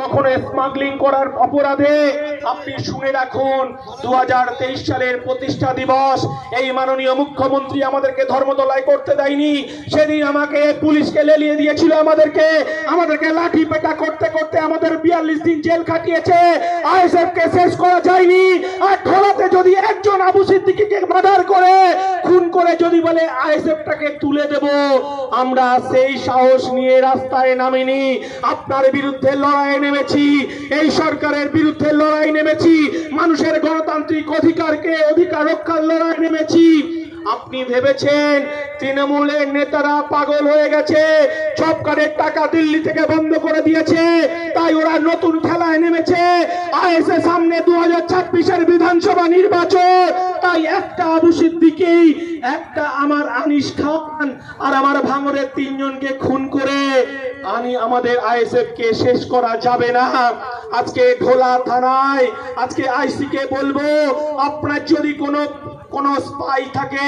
কখনো স্মাগলিং করার অপরাধে। আপনি শুনে রাখুন 2023 সালের প্রতিষ্ঠা দিবস এই মাননীয় মুখ্যমন্ত্রী আমাদেরকে ধর্মতলায় করতে দেয়নি। সেদিন আমাকে পুলিশকে লেলিয়ে দিয়েছিল, আমাদেরকে লাঠি পেটা করতে করতে আমাদের 42 দিন জেল খাটিয়েছে। আইএসএফ কে শেষ করা যায়নি। আর ঢোলাতে যদি একজন আবু সিদ্দিকীকে মার্ডার করে খুন করে যদি বলে আইএসএফটাকে তুলে দেব, আমরা সেই সাহস নিয়ে রাস্তায় নামিনি। আপনার বিরুদ্ধে লড়াই নেমেছি, এই সরকারের বিরুদ্ধে লড়াই নেমেছি, মানুষের গণতান্ত্রিক অধিকার রক্ষার লড়াই নেমেছি। আপনি ভেবেছেন তৃণমূলের নেতারা পাগল হয়ে গেছে, জব কার্ডের টাকা দিল্লি থেকে বন্ধ করে দিয়েছে, তাই ওরা নতুন খেলায় নেমেছে। আইএসএ সামনে 2026-এর বিধানসভা নির্বাচন, তাই একটা আবু সিদ্দিকী, একটা আমার আনিস খান আর আমার ভাঙড়ের 3 জনকে খুন করে আমাদের আইএসএফ কে শেষ করা যাবে না। আজকে ঢোলা থানায় আজকে আইসি কে বলবো, আপনার যদি কোনো স্পাই থাকে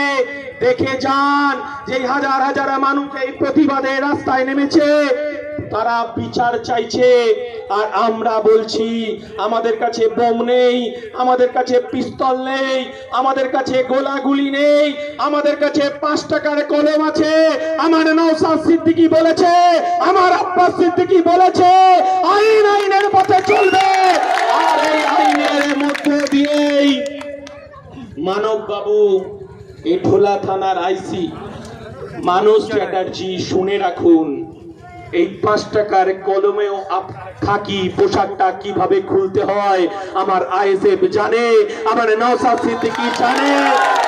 দেখে যান যে হাজার হাজার মানুষ এই প্রতিবাদে রাস্তায় নেমেছে, তারা বিচার চাইছে। আর আমরা বলছি আমাদের কাছে বোম নেই, আমাদের কাছে পিস্তল নেই, আমাদের কাছে গোলাগুলি নেই, আমাদের কাছে 5 টাকার কলম আছে। আমার নওশাদ সিদ্দিকী বলেছে, আমার আব্বাস সিদ্দিকী বলেছে, আইনের পথে চলবে। আর এই আইনের মধ্যে দিয়েই মানব বাবু, এই ঢোলা থানার আইসি মানস চ্যাটার্জি, শুনে রাখুন, এই 5 টাকার কলমেও খাকি পোশাকটা কিভাবে খুলতে হয় আমার আইএসএফ জানে, আমার নওশাদ সিদ্দিকী জানে,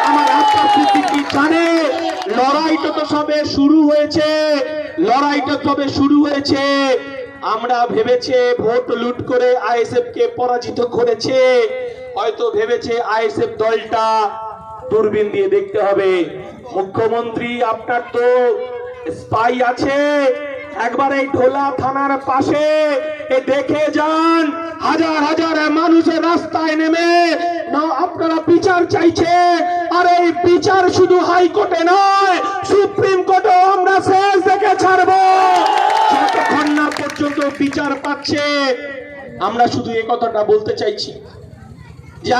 আমার আব্বাস সিদ্দিকী জানে। লড়াইটা তো সবে শুরু হয়েছে। আমরা ভেবেছে ভোট লুট করে আইএসএফ কে পরাজিত করেছে, হয়তো ভেবেছে আইএসএফ দলটা দূরবীন দিয়ে দেখতে হবে। মুখ্যমন্ত্রী, আপনার তো স্পাই আছে, একবার এই ঢোলা থানার পাশে দেখে যান, হাজার হাজার মানুষের রাস্তায় নেমে আপনারা বিচার চাইছে। আর এই বিচার শুধু হাইকোর্টে নয়, সুপ্রিম কোর্টেও আমরা শেষ দেখে ছাড়বো, যতক্ষণ না পর্যন্ত বিচার পাচ্ছে। আমরা শুধু এই কথাটা বলতে চাইছি যে